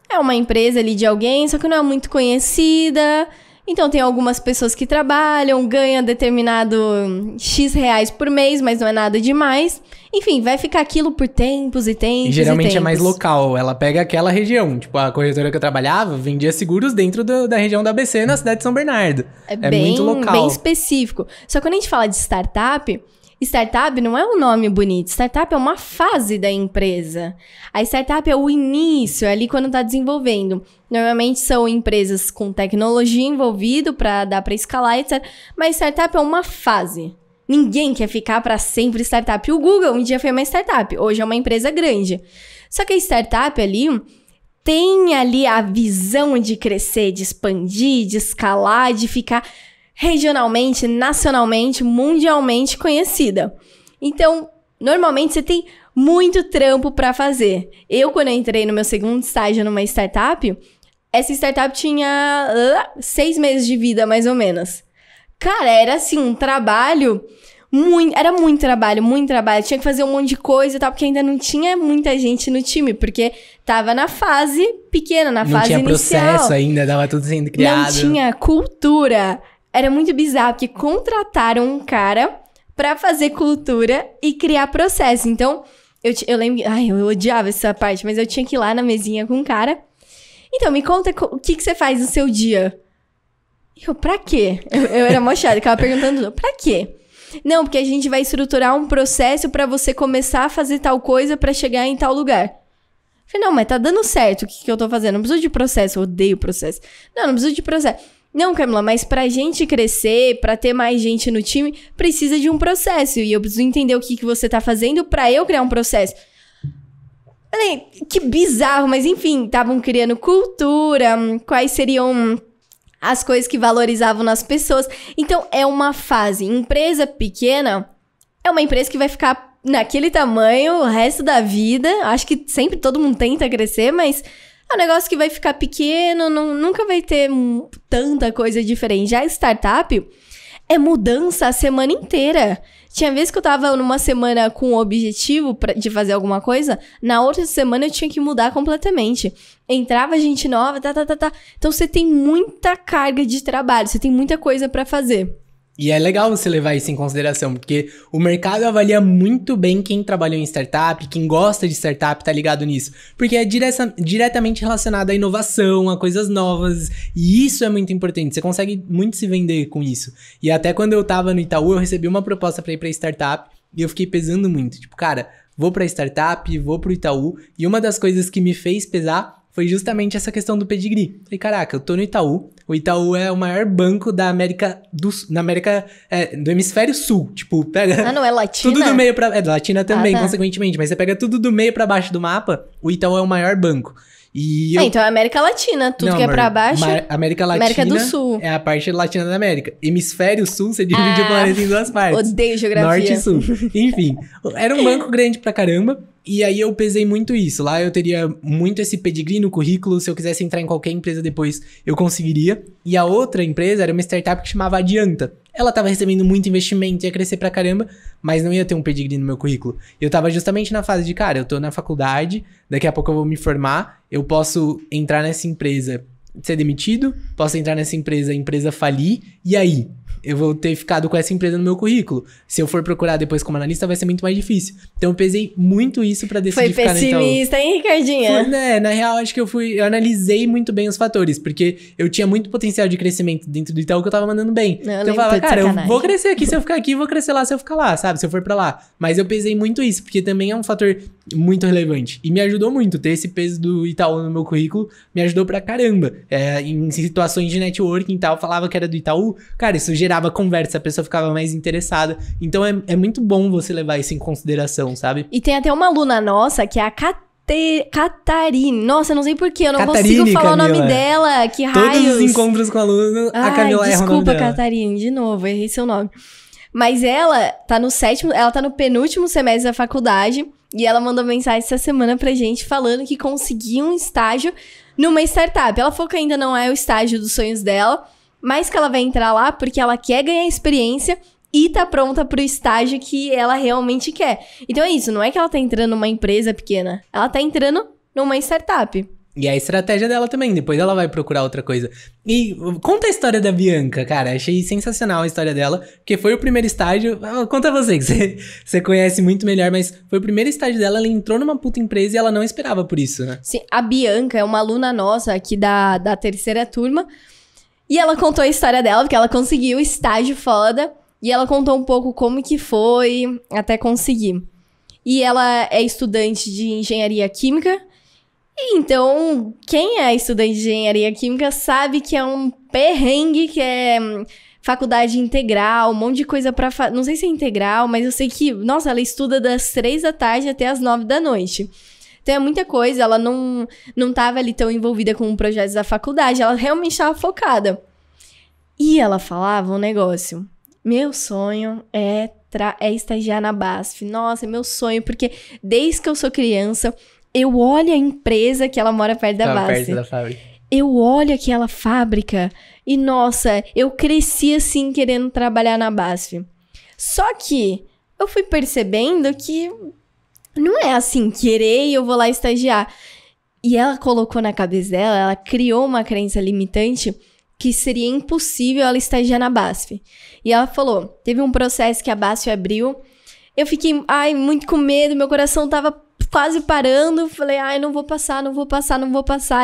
é uma empresa ali de alguém, só que não é muito conhecida. Então tem algumas pessoas que trabalham, ganham determinado X reais por mês, mas não é nada demais. Enfim, vai ficar aquilo por tempos e tempos. E geralmente e tempos. É mais local, ela pega aquela região. Tipo, a corretora que eu trabalhava vendia seguros dentro da região da ABC, na cidade de São Bernardo. É muito local. Bem específico. Só que quando a gente fala de startup não é um nome bonito. Startup é uma fase da empresa. A startup é o início, é ali quando tá desenvolvendo. Normalmente são empresas com tecnologia envolvida para dar para escalar, etc. Mas startup é uma fase. Ninguém quer ficar para sempre startup. O Google um dia foi uma startup, hoje é uma empresa grande. Só que a startup ali tem ali a visão de crescer, de expandir, de escalar, de ficar regionalmente, nacionalmente, mundialmente conhecida. Então, normalmente você tem muito trampo para fazer. Eu, quando eu entrei no meu segundo estágio numa startup, essa startup tinha 6 meses de vida, mais ou menos. Cara, era assim, um trabalho... Era muito trabalho. Tinha que fazer um monte de coisa e tal, porque ainda não tinha muita gente no time, porque tava na fase pequena, na fase inicial. Não tinha processo ainda, tava tudo sendo criado. Não tinha cultura. Era muito bizarro, porque contrataram um cara pra fazer cultura e criar processo. Então, eu lembro... eu odiava essa parte, mas eu tinha que ir lá na mesinha com o cara. Então, me conta o que você faz no seu dia. Eu, pra quê? Eu era mó chata, ficava perguntando, pra quê? Não, porque a gente vai estruturar um processo pra você começar a fazer tal coisa pra chegar em tal lugar. Eu falei, não, mas tá dando certo o que eu tô fazendo. Não preciso de processo, eu odeio processo. Não preciso de processo. Não, Camila, mas pra gente crescer, pra ter mais gente no time, precisa de um processo. E eu preciso entender o que você tá fazendo pra eu criar um processo. Falei, que bizarro, mas enfim, estavam criando cultura, quais seriam... as coisas que valorizavam nas pessoas. Então, é uma fase. Empresa pequena é uma empresa que vai ficar naquele tamanho o resto da vida. Acho que sempre todo mundo tenta crescer, mas é um negócio que vai ficar pequeno, nunca vai ter tanta coisa diferente. Já startup é mudança a semana inteira. Tinha vezes que eu tava numa semana com o objetivo de fazer alguma coisa, na outra semana eu tinha que mudar completamente. Entrava gente nova, Então você tem muita carga de trabalho, você tem muita coisa pra fazer. E é legal você levar isso em consideração, porque o mercado avalia muito bem quem trabalhou em startup, quem gosta de startup tá ligado nisso. Porque é diretamente relacionado à inovação, a coisas novas, e isso é muito importante. Você consegue muito se vender com isso. E até quando eu tava no Itaú, eu recebi uma proposta pra ir pra startup, e eu fiquei pesando muito. Tipo, cara, vou pra startup, vou pro Itaú, e uma das coisas que me fez pesar foi justamente essa questão do pedigree. Falei, caraca, eu tô no Itaú. O Itaú é o maior banco da América do hemisfério sul. Tipo, pega... Ah, não é Latina? Tudo do meio pra... É, Latina também, tá. consequentemente. Mas você pega tudo do meio pra baixo do mapa, o Itaú é o maior banco. E então é América Latina. Tudo não, que é amor, pra baixo... América Latina América do Sul. é a parte latina da América. Hemisfério sul, você divide o planeta em duas partes. Odeio geografia. Norte e sul. Enfim, era um banco grande pra caramba. E aí eu pesei muito isso. Lá eu teria muito esse pedigree no currículo. Se eu quisesse entrar em qualquer empresa depois, eu conseguiria. E a outra empresa era uma startup que chamava Adianta. Ela tava recebendo muito investimento, ia crescer pra caramba, mas não ia ter um pedigree no meu currículo. Eu tava justamente na fase de, cara, eu tô na faculdade, daqui a pouco eu vou me formar, eu posso entrar nessa empresa, ser demitido, posso entrar nessa empresa, a empresa falir, e aí? Eu vou ter ficado com essa empresa no meu currículo. Se eu for procurar depois como analista, vai ser muito mais difícil. Então eu pesei muito isso pra decidir ficar no Itaú. Foi pessimista, hein, Ricardinha? Na real, acho que eu analisei muito bem os fatores, porque eu tinha muito potencial de crescimento dentro do Itaú que eu tava mandando bem. Não, então eu falava, cara, sacanagem. eu vou crescer aqui se eu ficar aqui, vou crescer lá se eu ficar lá, sabe? Se eu for pra lá. Mas eu pesei muito isso, porque também é um fator muito relevante. E me ajudou muito, ter esse peso do Itaú no meu currículo, me ajudou pra caramba. Em situações de networking e tal, falava que era do Itaú, cara, isso gerava conversa, a pessoa ficava mais interessada. Então é muito bom você levar isso em consideração, sabe? E tem até uma aluna nossa, que é a Catarine. Nossa, eu não sei porquê, eu não Catarine, consigo falar Camila. o nome dela. Que raios. Todos os encontros com aluno, a Camila erra o nome desculpa, dela. Catarine, de novo, errei seu nome. Mas ela tá no penúltimo semestre da faculdade e ela mandou mensagem essa semana pra gente falando que conseguiu um estágio numa startup. Ela falou que ainda não é o estágio dos sonhos dela, mas que ela vai entrar lá porque ela quer ganhar experiência e tá pronta pro estágio que ela realmente quer. Então é isso, não é que ela tá entrando numa empresa pequena, ela tá entrando numa startup. E é a estratégia dela também, depois ela vai procurar outra coisa. E conta a história da Bianca, cara, achei sensacional a história dela, porque foi o primeiro estágio, conta você, que você conhece muito melhor, mas foi o primeiro estágio dela, ela entrou numa puta empresa e ela não esperava por isso, né? Sim, a Bianca é uma aluna nossa aqui da terceira turma, e ela contou a história dela, porque ela conseguiu o estágio foda, e ela contou um pouco como que foi até conseguir. E ela é estudante de engenharia química. E então, quem é estudante de engenharia química sabe que é um perrengue, que é faculdade integral, um monte de coisa pra fazer. Não sei se é integral, mas eu sei que, nossa, ela estuda das 3 da tarde até as 9 da noite. Então é muita coisa, ela não tava ali tão envolvida com projetos da faculdade, ela realmente estava focada. E ela falava um negócio: meu sonho é estagiar na BASF. Nossa, é meu sonho, porque desde que eu sou criança, eu olho a empresa que ela mora perto da BASF. Perto da fábrica. Eu olho aquela fábrica e, nossa, eu cresci assim querendo trabalhar na BASF. Só que eu fui percebendo que não é assim, querer e eu vou lá estagiar. E ela colocou na cabeça dela, ela criou uma crença limitante que seria impossível ela estagiar na BASF. E ela falou, teve um processo que a BASF abriu, eu fiquei, muito com medo, meu coração tava quase parando, falei, não vou passar.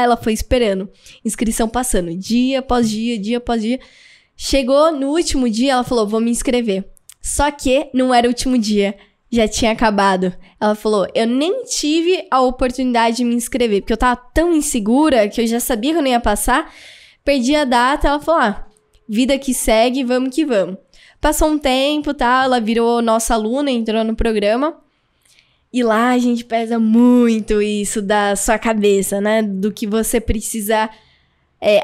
Ela foi esperando, inscrição passando, dia após dia, dia após dia. Chegou no último dia, ela falou, vou me inscrever. Só que não era o último dia, já tinha acabado. Ela falou, eu nem tive a oportunidade de me inscrever, porque eu tava tão insegura que eu já sabia que eu não ia passar. Perdi a data, ela falou, vida que segue, vamos que vamos. Passou um tempo, tá? Ela virou nossa aluna, entrou no programa. E lá a gente pesa muito isso da sua cabeça, né? Do que você precisa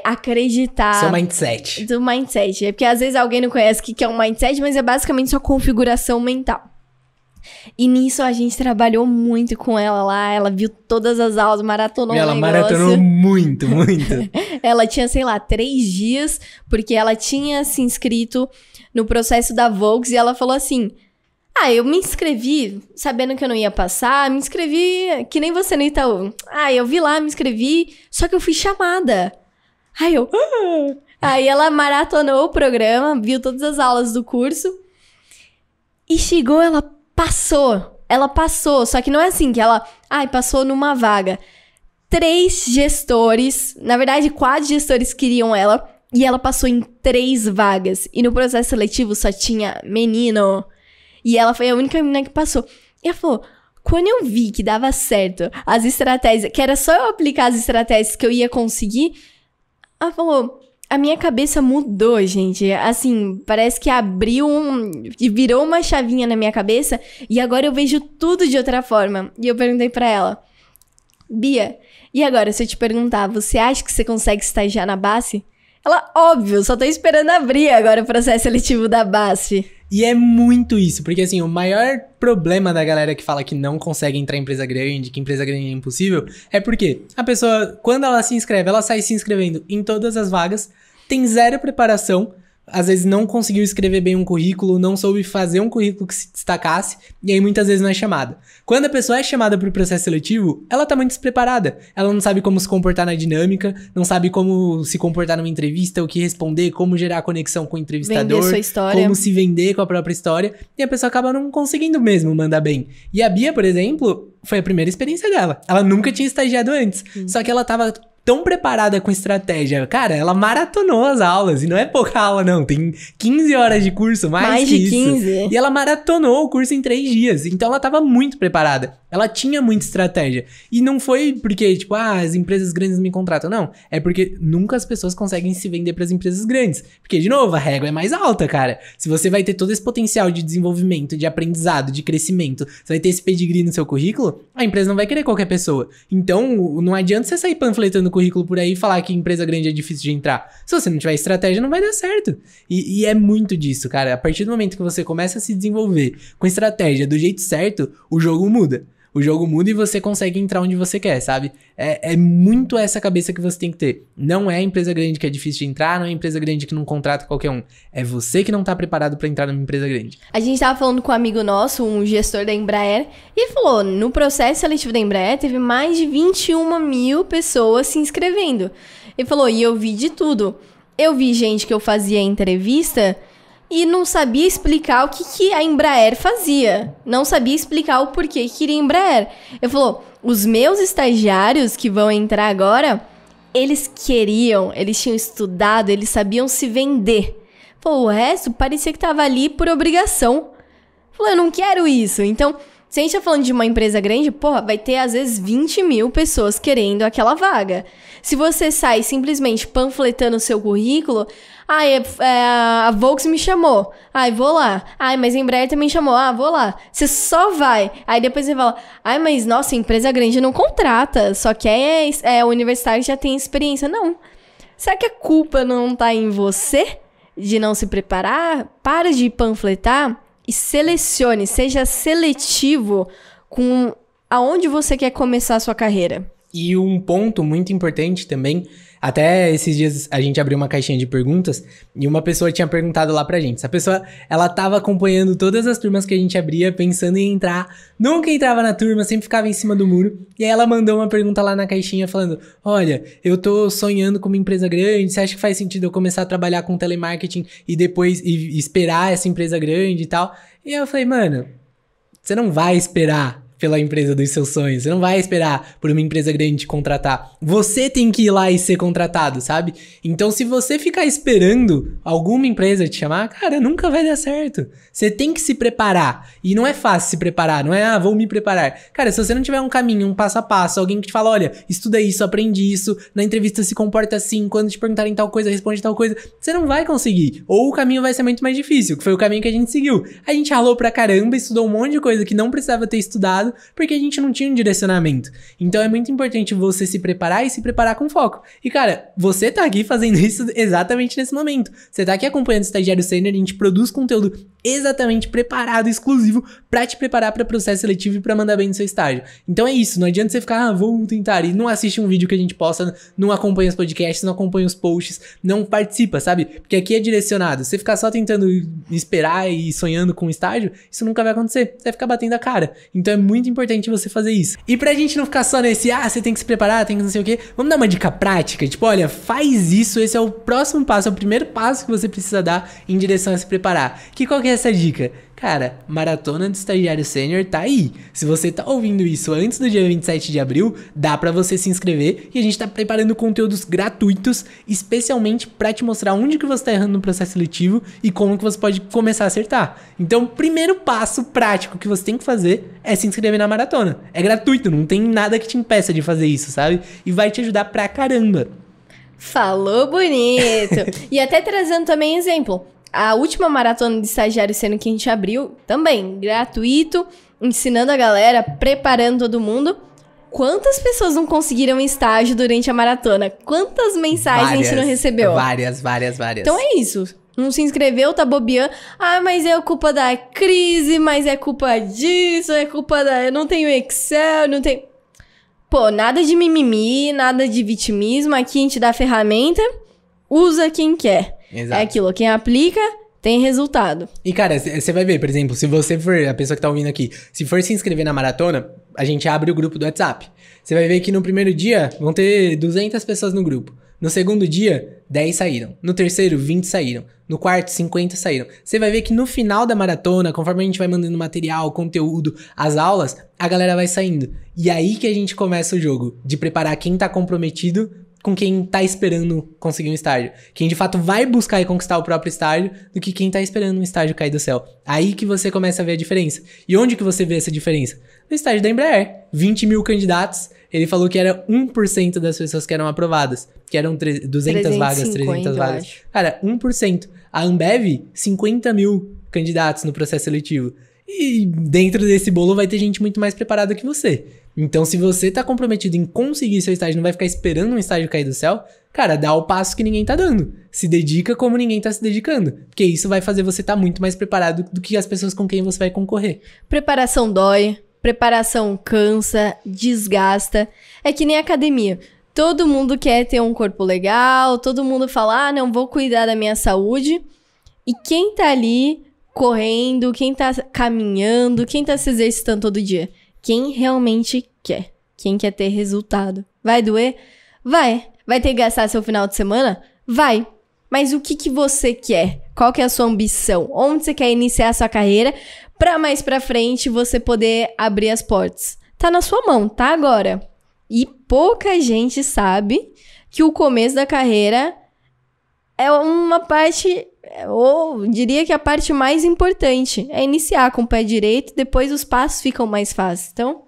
acreditar. Seu mindset. Do mindset. É porque às vezes alguém não conhece o que é um mindset, mas é basicamente sua configuração mental. E nisso a gente trabalhou muito com ela lá. Ela viu todas as aulas, maratonou Ela maratonou muito. Ela tinha, 3 dias, porque ela tinha se inscrito no processo da Volks e ela falou assim, eu me inscrevi sabendo que eu não ia passar, me inscrevi que nem você no Itaú. Eu vi lá, me inscrevi, só que eu fui chamada. Aí ela maratonou o programa, viu todas as aulas do curso e chegou, ela passou. Ela passou, só que não é assim que ela... passou numa vaga. 3 gestores, na verdade 4 gestores queriam ela e ela passou em 3 vagas. E no processo seletivo só tinha menino. E ela foi a única menina que passou. E ela falou, quando eu vi que dava certo as estratégias, que era só eu aplicar as estratégias que eu ia conseguir, ela falou, a minha cabeça mudou, gente. Assim, parece que abriu e virou uma chavinha na minha cabeça e agora eu vejo tudo de outra forma. E eu perguntei pra ela, Bia, e agora se eu te perguntar, você acha que você consegue estagiar na BASF? Ela, óbvio, só tô esperando abrir agora o processo seletivo da BASF. E é muito isso, porque assim, o maior problema da galera que fala que não consegue entrar em empresa grande, que empresa grande é impossível, é porque a pessoa, quando ela se inscreve, ela sai se inscrevendo em todas as vagas, tem 0 preparação, às vezes não conseguiu escrever bem um currículo, não soube fazer um currículo que se destacasse, e aí muitas vezes não é chamada. Quando a pessoa é chamada para o processo seletivo, ela tá muito despreparada. Ela não sabe como se comportar na dinâmica, não sabe como se comportar numa entrevista, o que responder, como gerar conexão com o entrevistador, vender sua história, como se vender com a própria história, e a pessoa acaba não conseguindo mesmo mandar bem. E a Bia, por exemplo, foi a primeira experiência dela. Ela nunca tinha estagiado antes, só que ela tava tão preparada com estratégia. Cara, ela maratonou as aulas. E não é pouca aula, não. Tem 15 horas de curso, mais que de isso. 15. E ela maratonou o curso em 3 dias. Então ela tava muito preparada. Ela tinha muita estratégia. E não foi porque, tipo, as empresas grandes me contratam. Não. É porque nunca as pessoas conseguem se vender pras empresas grandes. Porque, de novo, a régua é mais alta, cara. Se você vai ter todo esse potencial de desenvolvimento, de aprendizado, de crescimento, você vai ter esse pedigree no seu currículo, a empresa não vai querer qualquer pessoa. Então, não adianta você sair panfletando currículo por aí e falar que empresa grande é difícil de entrar. Se você não tiver estratégia, não vai dar certo. E é muito disso, cara. A partir do momento que você começa a se desenvolver com estratégia do jeito certo, o jogo muda. O jogo muda e você consegue entrar onde você quer, sabe? É muito essa cabeça que você tem que ter. Não é a empresa grande que é difícil de entrar, não é a empresa grande que não contrata qualquer um. É você que não tá preparado pra entrar numa empresa grande. A gente tava falando com um amigo nosso, um gestor da Embraer, e ele falou, no processo seletivo da Embraer, teve mais de 21 mil pessoas se inscrevendo. Ele falou, e eu vi de tudo. Eu vi gente que eu fazia entrevista e não sabia explicar o que a Embraer fazia. Não sabia explicar o porquê que queria Embraer. Ele falou, os meus estagiários que vão entrar agora, eles tinham estudado, eles sabiam se vender. Falou, o resto parecia que tava ali por obrigação. Falou, eu não quero isso. Então, se a gente tá falando de uma empresa grande, porra, vai ter às vezes 20 mil pessoas querendo aquela vaga. Se você sai simplesmente panfletando o seu currículo, a Volks me chamou, vou lá. Mas a Embraer também chamou, vou lá. Você só vai. Aí depois você fala, mas nossa, empresa grande não contrata, só que o universitário já tem experiência. Não. Será que a culpa não tá em você de não se preparar? Para de panfletar e selecione, seja seletivo com aonde você quer começar a sua carreira. E um ponto muito importante também, até esses dias a gente abriu uma caixinha de perguntas e uma pessoa tinha perguntado lá pra gente. Essa pessoa, ela tava acompanhando todas as turmas que a gente abria, pensando em entrar, nunca entrava na turma, sempre ficava em cima do muro. E aí ela mandou uma pergunta lá na caixinha falando, olha, eu tô sonhando com uma empresa grande, você acha que faz sentido eu começar a trabalhar com telemarketing e depois esperar essa empresa grande e tal? E eu falei, mano, você não vai esperar pela empresa dos seus sonhos. Você não vai esperar por uma empresa grande te contratar. Você tem que ir lá e ser contratado, sabe? Então, se você ficar esperando alguma empresa te chamar, cara, nunca vai dar certo. Você tem que se preparar. E não é fácil se preparar. Não é, vou me preparar. Cara, se você não tiver um caminho, um passo a passo, alguém que te fala, olha, estuda isso, aprende isso, na entrevista se comporta assim, quando te perguntarem tal coisa, responde tal coisa, você não vai conseguir. Ou o caminho vai ser muito mais difícil, que foi o caminho que a gente seguiu. A gente ralou pra caramba, estudou um monte de coisa que não precisava ter estudado, porque a gente não tinha um direcionamento. Então é muito importante você se preparar e se preparar com foco. E cara, você tá aqui fazendo isso exatamente nesse momento. Você tá aqui acompanhando o Estagiário Sênior, a gente produz conteúdo exatamente preparado, exclusivo, pra te preparar pra processo seletivo e pra mandar bem no seu estágio. Então é isso, não adianta você ficar, vou tentar, e não assiste um vídeo que a gente posta, não acompanha os podcasts, não acompanha os posts, não participa, sabe? Porque aqui é direcionado. Você ficar só tentando esperar e sonhando com o estágio, isso nunca vai acontecer. Você vai ficar batendo a cara. Então é muito muito importante você fazer isso. E pra gente não ficar só nesse, você tem que se preparar, tem que não sei o quê, vamos dar uma dica prática? Tipo, olha, faz isso, esse é o próximo passo, é o primeiro passo que você precisa dar em direção a se preparar. Qual que é essa dica? Cara, Maratona do Estagiário Sênior tá aí. Se você tá ouvindo isso antes do dia 27 de abril, dá pra você se inscrever e a gente tá preparando conteúdos gratuitos, especialmente pra te mostrar onde que você tá errando no processo seletivo e como que você pode começar a acertar. Então, o primeiro passo prático que você tem que fazer é se inscrever na maratona. É gratuito, não tem nada que te impeça de fazer isso, sabe? E vai te ajudar pra caramba. Falou bonito! E até trazendo também exemplo. A última maratona de estagiário sênior que a gente abriu, também gratuito, ensinando a galera, preparando todo mundo. Quantas pessoas não conseguiram estágio durante a maratona? Quantas mensagens a gente não recebeu? Várias. Então é isso. Não se inscreveu, tá bobeando. Mas é culpa da crise, mas é culpa disso, é culpa da... Eu não tenho Excel, não tenho... Pô, nada de mimimi, nada de vitimismo. Aqui a gente dá ferramenta, usa quem quer. Exato. É aquilo, quem aplica tem resultado. E cara, você vai ver, por exemplo, se você for, a pessoa que tá ouvindo aqui, se for se inscrever na maratona, a gente abre o grupo do WhatsApp. Você vai ver que no primeiro dia vão ter 200 pessoas no grupo. No segundo dia, 10 saíram. No terceiro, 20 saíram. No quarto, 50 saíram. Você vai ver que no final da maratona, conforme a gente vai mandando material, conteúdo, as aulas, a galera vai saindo. E aí que a gente começa o jogo, de preparar quem tá comprometido com quem tá esperando conseguir um estágio. Quem de fato vai buscar e conquistar o próprio estágio do que quem tá esperando um estágio cair do céu. Aí que você começa a ver a diferença. E onde que você vê essa diferença? No estágio da Embraer. 20 mil candidatos, ele falou que era 1% das pessoas que eram aprovadas. Que eram 200 vagas, 300 vagas. Cara, 1%. A Ambev, 50 mil candidatos no processo seletivo. E dentro desse bolo vai ter gente muito mais preparada que você. Então, se você tá comprometido em conseguir seu estágio, não vai ficar esperando um estágio cair do céu, cara, dá o passo que ninguém tá dando. Se dedica como ninguém tá se dedicando. Porque isso vai fazer você estar muito mais preparado do que as pessoas com quem você vai concorrer. Preparação dói, preparação cansa, desgasta. É que nem academia. Todo mundo quer ter um corpo legal, todo mundo fala, não, vou cuidar da minha saúde. E quem tá ali correndo, quem tá caminhando, quem tá se exercitando todo dia? Quem realmente quer. Quem quer ter resultado. Vai doer? Vai. Vai ter que gastar seu final de semana? Vai. Mas o que você quer? Qual que é a sua ambição? Onde você quer iniciar a sua carreira pra mais pra frente você poder abrir as portas? Tá na sua mão, tá agora. E pouca gente sabe que o começo da carreira é uma parte... ou diria que a parte mais importante é iniciar com o pé direito, depois os passos ficam mais fáceis. Então,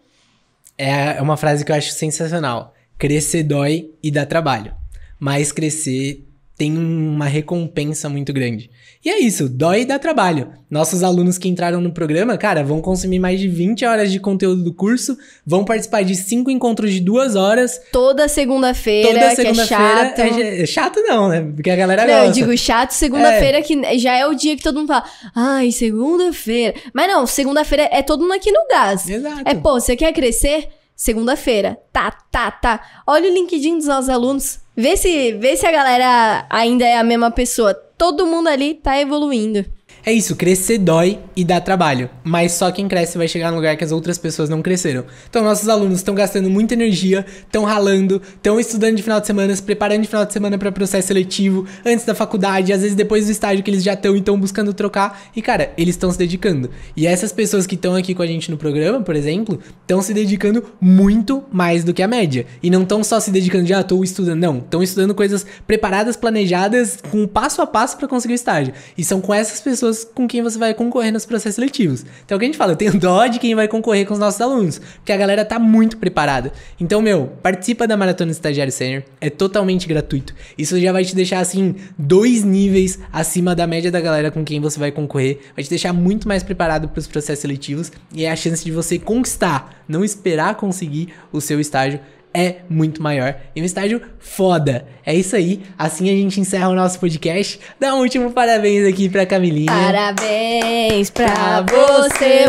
é uma frase que eu acho sensacional. Crescer dói e dá trabalho, mas crescer tem uma recompensa muito grande. E é isso, dói e dá trabalho. Nossos alunos que entraram no programa, cara, vão consumir mais de 20 horas de conteúdo do curso, vão participar de 5 encontros de 2 horas. Toda segunda-feira, que é chato. É chato não, né? Porque a galera não, gosta. Eu digo chato segunda-feira, que já é o dia que todo mundo fala, ai, segunda-feira. Mas não, segunda-feira é todo mundo aqui no gás. Exato. Você quer crescer? Segunda-feira. Tá. Olha o LinkedIn dos nossos alunos. Vê se a galera ainda é a mesma pessoa. Todo mundo ali tá evoluindo. É isso, crescer dói e dá trabalho, mas só quem cresce vai chegar no lugar que as outras pessoas não cresceram. Então nossos alunos estão gastando muita energia, estão ralando, estão estudando de final de semana, se preparando de final de semana para processo seletivo, antes da faculdade, às vezes depois do estágio que eles já estão e estão buscando trocar, e cara, eles estão se dedicando. E essas pessoas que estão aqui com a gente no programa, por exemplo, estão se dedicando muito mais do que a média. E não estão só se dedicando de, tô estudando, não, estão estudando coisas preparadas, planejadas, com passo a passo para conseguir o estágio. E são com essas pessoas com quem você vai concorrer nos processos seletivos. Então, o que a gente fala, eu tenho dó de quem vai concorrer com os nossos alunos, porque a galera tá muito preparada. Então, participa da Maratona do Estagiário Sênior, é totalmente gratuito. Isso já vai te deixar, assim, 2 níveis acima da média da galera com quem você vai concorrer, vai te deixar muito mais preparado para os processos seletivos, e é a chance de você conquistar, não esperar conseguir o seu estágio, é muito maior. E um estágio foda. É isso aí. Assim a gente encerra o nosso podcast. Dá um último parabéns aqui pra Camilinha. Parabéns pra você.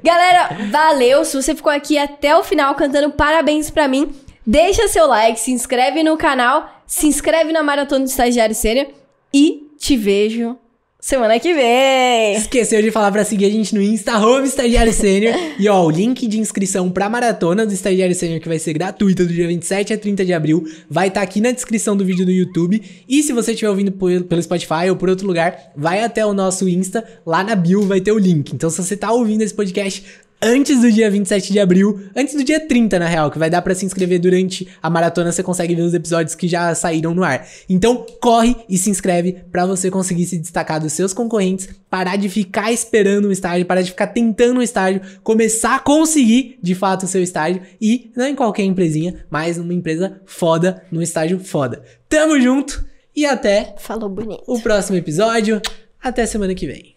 Galera, valeu. Se você ficou aqui até o final cantando parabéns pra mim, deixa seu like, se inscreve no canal, se inscreve na Maratona do Estagiário Sênior e te vejo semana que vem. Esqueceu de falar pra seguir a gente no Insta, @Estagiário Sênior. E ó, o link de inscrição pra maratona do Estagiário Sênior, que vai ser gratuita do dia 27 a 30 de abril, vai estar aqui na descrição do vídeo do YouTube. E se você estiver ouvindo pelo Spotify ou por outro lugar, vai até o nosso Insta, lá na bio vai ter o link. Então se você tá ouvindo esse podcast antes do dia 27 de abril, antes do dia 30, na real, que vai dar pra se inscrever durante a maratona, você consegue ver os episódios que já saíram no ar. Então, corre e se inscreve pra você conseguir se destacar dos seus concorrentes, parar de ficar esperando um estágio, parar de ficar tentando um estágio, começar a conseguir, de fato, o seu estágio e, não em qualquer empresinha, mas numa empresa foda, num estágio foda. Tamo junto e até Falou bonito. o próximo episódio. Até semana que vem.